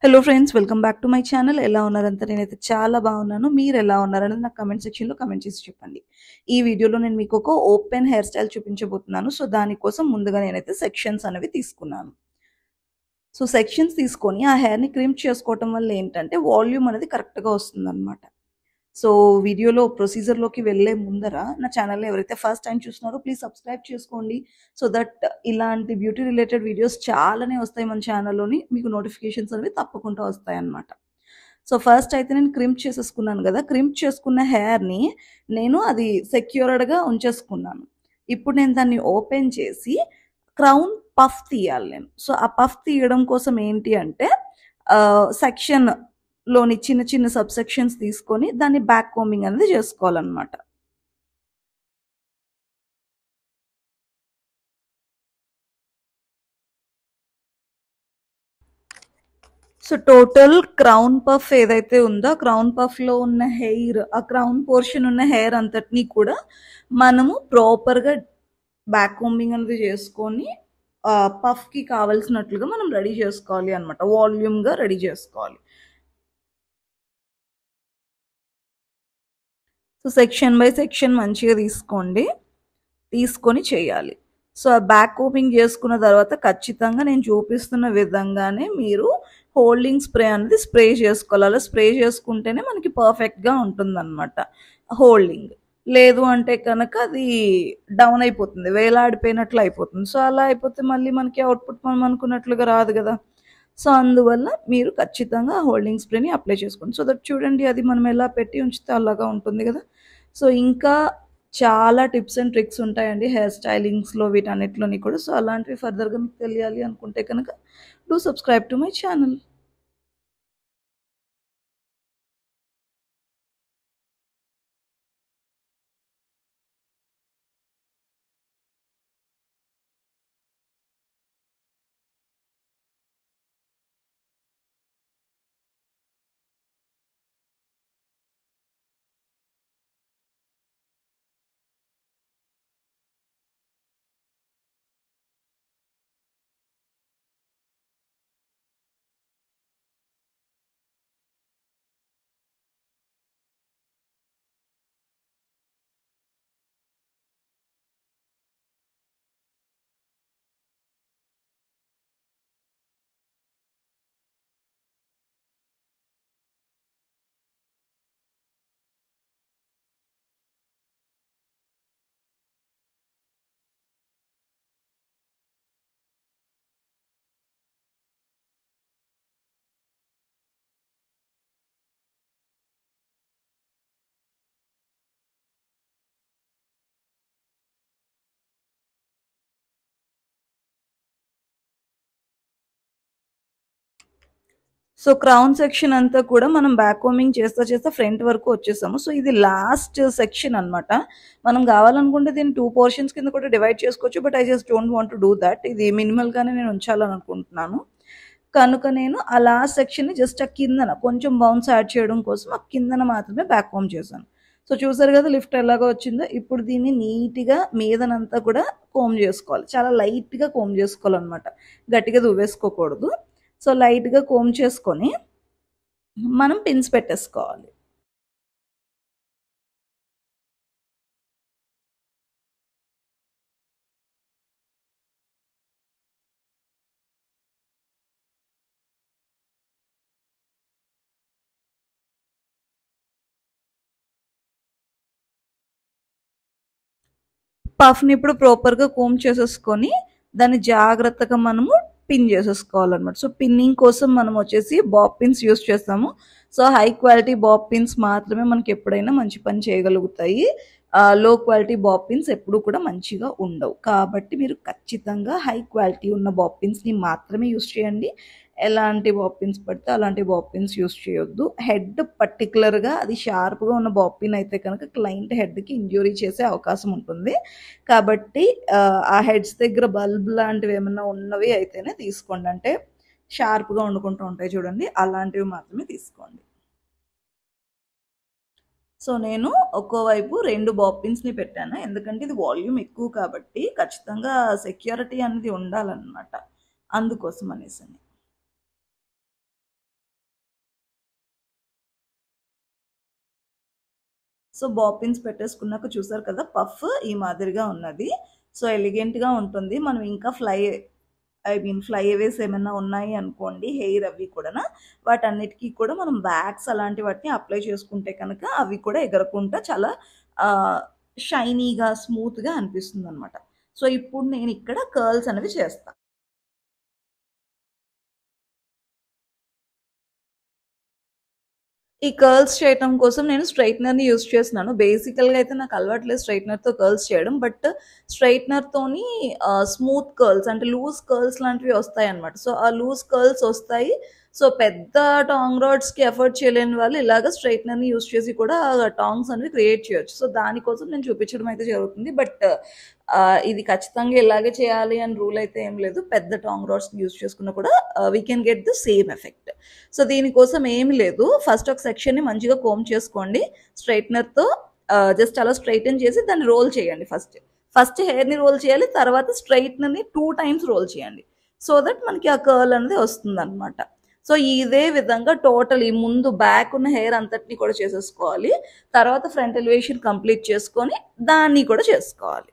Hello friends, welcome back to my channel. ఎలా ఉన్నారంతా? నేనైతే చాలా బాగున్నాను. మీరు ఎలా ఉన్నారనేది నాకు కమెంట్ సెక్షన్లో కమెంట్ చేసి చెప్పండి. ఈ వీడియోలో నేను మీకు ఒక ఓపెన్ హెయిర్ స్టైల్ చూపించబోతున్నాను. సో దానికోసం ముందుగా నేనైతే సెక్షన్స్ అనేవి తీసుకున్నాను. సో సెక్షన్స్ తీసుకొని ఆ హెయిర్ని క్రిమ్ చేసుకోవటం వల్ల ఏంటంటే వాల్యూమ్ అనేది కరెక్ట్గా వస్తుందన్నమాట. సో వీడియోలో ప్రొసీజర్లోకి వెళ్ళే ముందర నా ఛానల్ని ఎవరైతే ఫస్ట్ టైం చూస్తున్నారో ప్లీజ్ సబ్స్క్రైబ్ చేసుకోండి. సో దట్ ఇలాంటి బ్యూటీ రిలేటెడ్ వీడియోస్ చాలానే వస్తాయి మన ఛానల్లోని. మీకు నోటిఫికేషన్స్ అనేవి తప్పకుండా వస్తాయన్నమాట. సో ఫస్ట్ అయితే నేను క్రింప్ చేసేసుకున్నాను కదా. క్రింప్ చేసుకున్న హెయిర్ని నేను అది సెక్యూర్డ్గా ఉంచేసుకున్నాను. ఇప్పుడు నేను దాన్ని ఓపెన్ చేసి క్రౌన్ పఫ్ తీయాలి నేను. సో ఆ పఫ్ తీయడం కోసం ఏంటి అంటే సెక్షన్ లోని చిన్న చిన్న సబ్ సెక్షన్స్ తీసుకొని దాన్ని బ్యాక్ కోంబింగ్ అనేది చేసుకోవాలన్నమాట. సో టోటల్ క్రౌన్ పఫ్ ఏదైతే ఉందో క్రౌన్ పఫ్లో ఉన్న హెయిర్, ఆ క్రౌన్ పోర్షన్ ఉన్న హెయిర్ అంతటినీ కూడా మనము ప్రాపర్గా బ్యాక్ కోంబింగ్ అనేది చేసుకొని పఫ్కి కావాల్సినట్లుగా మనం రెడీ చేసుకోవాలి అనమాట. వాల్యూమ్గా రెడీ చేసుకోవాలి. సో సెక్షన్ బై సెక్షన్ మంచిగా తీసుకొని చేయాలి. సో ఆ బ్యాక్ కోంబింగ్ చేసుకున్న తర్వాత ఖచ్చితంగా నేను చూపిస్తున్న విధంగానే మీరు హోల్డింగ్ స్ప్రే అనేది స్ప్రే చేసుకోవాలి. అలా స్ప్రే చేసుకుంటేనే మనకి పర్ఫెక్ట్గా ఉంటుందన్నమాట హోల్డింగ్. లేదు అంటే కనుక అది డౌన్ అయిపోతుంది, వేలాడిపోయినట్లు అయిపోతుంది. సో అలా అయిపోతే మళ్ళీ మనకి అవుట్పుట్ మనం అనుకున్నట్లుగా రాదు కదా. సో అందువల్ల మీరు ఖచ్చితంగా హోల్డింగ్ స్ప్రేని అప్లై చేసుకోండి. సో దట్ చూడండి, అది మనం ఎలా పెట్టి ఉంచితే అలాగా ఉంటుంది కదా. సో ఇంకా చాలా టిప్స్ అండ్ ట్రిక్స్ ఉంటాయండి హెయిర్ స్టైలింగ్స్లో, వీటన్నిటిలోని కూడా. సో అలాంటివి ఫర్దర్గా మీకు తెలియాలి అనుకుంటే కనుక do subscribe to my channel. So crown section అంతా కూడా మనం బ్యాక్ కోంబింగ్ చేస్తా ఫ్రంట్ వరకు వచ్చేసాము. సో ఇది లాస్ట్ సెక్షన్ అనమాట. మనం కావాలనుకుంటే దీన్ని 2 పోర్షన్స్ కింద కూడా డివైడ్ చేసుకోవచ్చు. But I just don't want to do that. ఇది మినిమల్గానే నేను ఉంచాలని అనుకుంటున్నాను. కనుక నేను ఆ లాస్ట్ సెక్షన్ని జస్ట్ ఆ కిందన కొంచెం బౌన్స్ యాడ్ చేయడం కోసం ఆ కిందన మాత్రమే బ్యాక్ కోంబ్ చేశాను. సో చూసారు కదా లిఫ్ట్ ఎలాగో వచ్చిందో. ఇప్పుడు దీన్ని నీట్గా మీదనంతా కూడా కోంబ్ చేసుకోవాలి. చాలా లైట్గా కోంబ్ చేసుకోవాలన్నమాట, గట్టిగా దువ్వేసుకోకూడదు. సో లైట్గా కోమ్ చేసుకొని మనం పిన్స్ పెట్టేసుకోవాలి. పఫ్ని ఇప్పుడు ప్రాపర్గా కోమ్ చేసేసుకొని దాన్ని జాగ్రత్తగా మనము పిన్ చేసేసుకోవాలన్నమాట. సో పిన్నింగ్ కోసం మనం వచ్చేసి బాబ్ పిన్స్ యూస్ చేస్తాము. So high quality Bob pins మాత్రమే మనకి ఎప్పుడైనా మంచి పని చేయగలుగుతాయి. లో క్వాలిటీ బాబ్ పిన్స్ ఎప్పుడు కూడా మంచిగా ఉండవు. కాబట్టి మీరు ఖచ్చితంగా హై క్వాలిటీ ఉన్న బాబ్ పిన్స్ని మాత్రమే యూస్ చేయండి. ఎలాంటి బాబ్ పిన్స్ పడితే అలాంటి బాబ్ పిన్స్ యూస్ చేయొద్దు. హెడ్ పర్టికులర్గా అది షార్ప్గా ఉన్న బాబ్ పిన్ అయితే కనుక క్లయింట్ హెడ్కి ఇంజ్యూరీ చేసే అవకాశం ఉంటుంది. కాబట్టి ఆ హెడ్స్ దగ్గర బల్బ్ లాంటివి ఏమన్నా ఉన్నవి అయితేనే తీసుకోండి. అంటే షార్ప్గా వండుకుంటూ ఉంటాయి చూడండి, అలాంటివి మాత్రమే తీసుకోండి. సో నేను ఒక్కోవైపు 2 బాబ్ పిన్స్ని పెట్టాను. ఎందుకంటే ఇది వాల్యూమ్ ఎక్కువ కాబట్టి ఖచ్చితంగా సెక్యూరిటీ అనేది ఉండాలన్నమాట, అందుకోసం అనేసి. సో బాపిన్స్ పెట్టేసుకున్నాక చూసారు కదా పఫ్ ఈ మాదిరిగా ఉన్నది. సో ఎలిగెంట్‌గా ఉంటుంది. మనం ఇంకా ఫ్లైఅవేస్ ఏమైనా ఉన్నాయి అనుకోండి హెయిర్ అవి కూడాన, వాటన్నిటికి కూడా మనం వ్యాక్స్ అలాంటి వాటిని అప్లై చేసుకుంటే కనుక అవి కూడా ఎగరకుండా చాలా ఆహ్, షైనీగా, స్మూత్‌గా అనిపిస్తుందనమాట. సో ఇప్పుడు నేనిక్కడ కర్ల్స్ అనేవి చేస్తా. ఈ కర్ల్స్ చేయటం కోసం నేను స్ట్రెయిట్‌నర్‌ని యూజ్ చేస్తున్నాను. బేసికల్‌గా అయితే నాకు అలవాటు లేదు స్ట్రెయిట్‌నర్‌తో కర్ల్స్ చేయడం. బట్ స్ట్రెయిట్‌నర్‌తోని స్మూత్ కర్ల్స్ అంటే లూజ్ కర్ల్స్ లాంటివి వస్తాయన్నమాట. సో, ఆ లూజ్ కర్ల్స్ వస్తాయి. సో, పెద్ద టాంగ్ రాడ్స్‌కి ఎఫర్ట్ చేయలేని వాళ్ళు ఇలాగ స్ట్రెయిట్‌నర్‌ని యూజ్ చేసి కూడా టాంగ్స్ అనేవి క్రియేట్ చేయొచ్చు. సో, దానికోసం నేను చూపించడం అయితే జరుగుతుంది. బట్ ఇది ఖచ్చితంగా ఇలాగే చేయాలి అని రూల్ అయితే ఏం లేదు. పెద్ద టాంగ్ రాడ్స్‌ని యూజ్ చేసుకున్నా కూడా we can get the same effect. So, దీనికోసం ఏమి లేదు. ఫస్ట్ ఒక సెక్షన్‌ని మంచిగా కోంబ్ చేసుకోండి. స్ట్రెయిట్‌నర్‌తో జస్ట్ అలా స్ట్రెయిటెన్ చేసి దాన్ని రోల్ చేయండి ఫస్ట్. ఫస్ట్ హెయిర్‌ని రోల్ చేయాలి. తర్వాత స్ట్రెయిట్‌నర్‌ని 2 టైమ్స్ రోల్ చేయండి. సో దట్ మనకి ఆ కర్ల్ అనేది వస్తుందనమాట. సో, ఇదే విధంగా టోటల్ ఈ ముందు బ్యాక్ ఉన్న హెయిర్ అంతటిని కూడా చేసేసుకోవాలి. తర్వాత ఫ్రంట్ ఎలివేషన్ కంప్లీట్ చేసుకొని దాన్ని కూడా చేసుకోవాలి.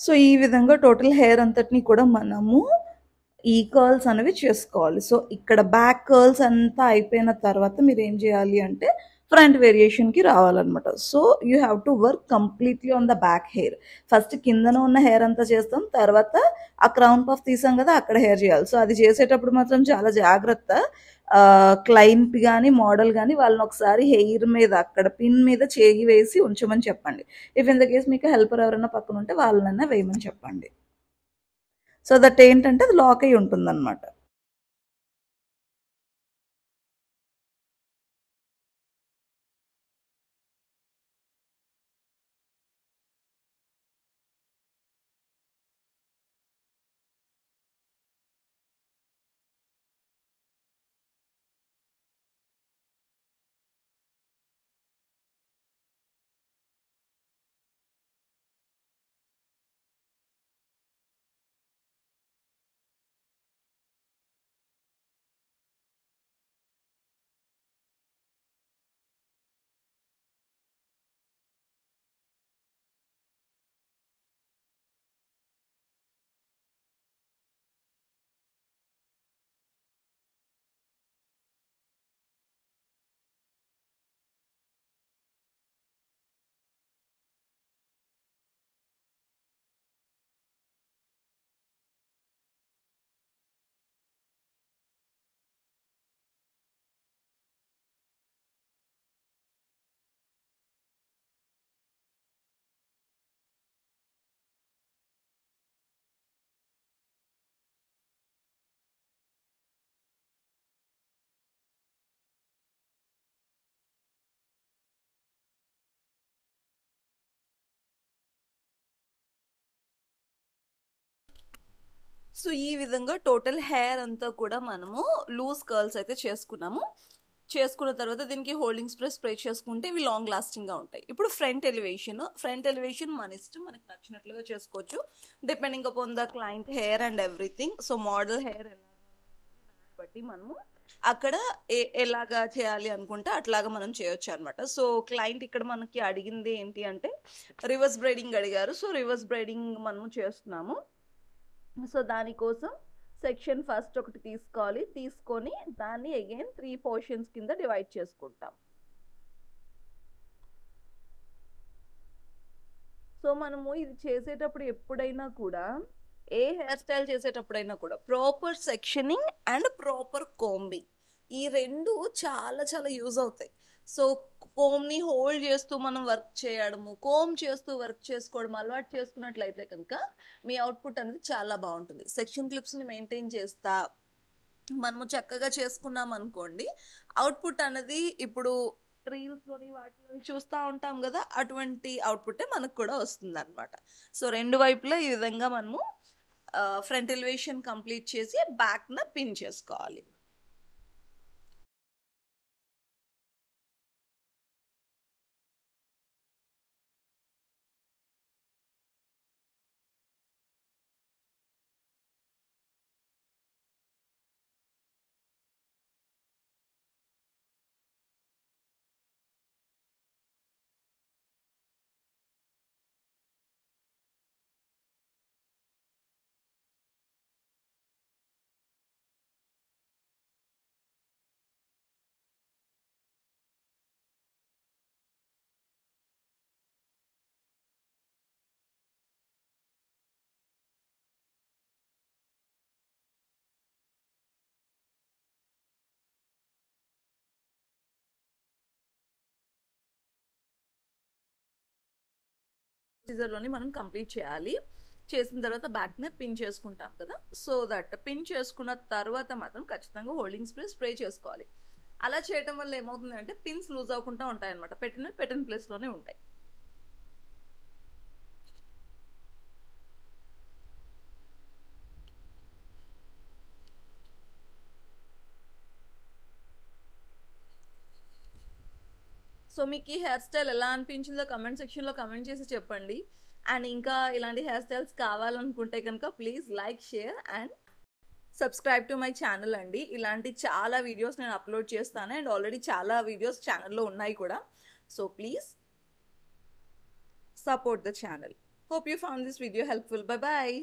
సో, ఈ విధంగా టోటల్ హెయిర్ అంతటిని కూడా మనము ఈ కర్ల్స్ అనేవి చేసుకోవాలి. సో, ఇక్కడ బ్యాక్ కర్ల్స్ అంతా అయిపోయిన తర్వాత మీరేం జేయాలి అంటే ఫ్రంట్ వేరియేషన్‌కి రావాలనమాట. So, you have to work completely on the back hair. First కిందన ఉన్న హెయిర్ అంతా చేస్తాం. తర్వాత ఆ క్రౌన్ పఫ్ తీసాం గదా! అక్కడ హెయిర్ జేయాలి. సో, అది చేసేటప్పుడు మాత్రం చాలా జాగ్రత్త. క్లయింట్ గాని, మోడల్ గాని వాళ్ళనొకసారి హెయిర్ మీద అక్కడ పిన్ మీద చేయి వేసి ఉంచమని చెప్పండి. ఇఫ్ ఇన్ ద కేస్ మీకు హెల్పర్ ఎవరైనా పక్కనుంటే వాళ్ళనన్నా వేయమని చెప్పండి. సో దట్ ఏంటంటే అది లాక్ అయ్యి ఉంటుందన్నమాట. సో ఈ విధంగా టోటల్ హెయిర్ అంతా కూడా మనము లూజ్ కర్ల్స్ అయితే చేసుకున్నాము. చేసుకున్న తర్వాత దీనికి హోల్డింగ్ స్ప్రే చేసుకుంటే ఇవి లాంగ్ లాస్టింగ్ గా ఉంటాయి. ఇప్పుడు ఫ్రంట్ ఎలివేషన్ మన ఇష్టం, మనకి నచ్చినట్లుగా చేసుకోవచ్చు depending upon the client hair and everything. So model hair బట్టి మనము అక్కడ ఎలాగా చేయాలి అనుకుంటే అట్లాగా మనం చేయొచ్చు అనమాట. సో క్లయింట్ ఇక్కడ మనకి అడిగింది ఏంటి అంటే రివర్స్ బ్రైడింగ్ అడిగారు. సో రివర్స్ బ్రైడింగ్ మనము చేస్తున్నాము. సో దానికోసం సెక్షన్ ఫస్ట్ ఒకటి తీసుకోవాలి, తీసుకొని దాన్ని అగైన్ 3 పోర్షన్స్ కింద డివైడ్ చేసుకుంటాం. సో మనము ఇది చేసేటప్పుడు ఎప్పుడైనా కూడా ఏ హెయిర్ స్టైల్ చేసేటప్పుడైనా కూడా proper sectioning and proper combing ఈ రెండు చాలా చాలా యూజ్ అవుతాయి. సో కోమ్ని హోల్డ్ చేస్తూ మనం వర్క్ చేయడము, కోమ్ చేస్తూ వర్క్ చేసుకోవడం అలవాటు చేసుకున్నట్లయితే కనుక మీ అవుట్పుట్ అనేది చాలా బాగుంటుంది. సెక్షన్ క్లిప్స్ని మెయింటైన్ చేస్తా మనము చక్కగా చేసుకున్నాం అనుకోండి, అవుట్పుట్ అనేది ఇప్పుడు రీల్స్లోని వాటిని చూస్తూ ఉంటాం కదా, అటువంటి అవుట్పుటే మనకు కూడా వస్తుంది అనమాట. సో రెండు వైపులా ఈ విధంగా మనము ఫ్రంట్ ఎలివేషన్ కంప్లీట్ చేసి బ్యాక్న పిన్ చేసుకోవాలి. సిజర్లోని మనం కంప్లీట్ చేయాలి. చేసిన తర్వాత బ్యాక్ని పిన్ చేసుకుంటాం కదా, సో దట్ పిన్ చేసుకున్న తర్వాత మాత్రం ఖచ్చితంగా హోల్డింగ్ స్ప్రే చేసుకోవాలి. అలా చేయడం వల్ల ఏమవుతుందంటే పిన్స్ లూజ్ అవ్వకుండా ఉంటాయి అనమాట, పెట్టిన ప్లేస్లోనే ఉంటాయి. సో మీకు ఈ హెయిర్ స్టైల్ ఎలా అనిపించిందో కమెంట్ సెక్షన్లో కమెంట్ చేసి చెప్పండి. అండ్ ఇంకా ఇలాంటి హెయిర్ స్టైల్స్ కావాలనుకుంటే కనుక please like, share and subscribe to my channel అండి. ఇలాంటి చాలా వీడియోస్ నేను అప్లోడ్ చేస్తాను అండ్ ఆల్రెడీ చాలా వీడియోస్ ఛానల్లో ఉన్నాయి కూడా. So please support the channel. Hope you found this video helpful. Bye bye.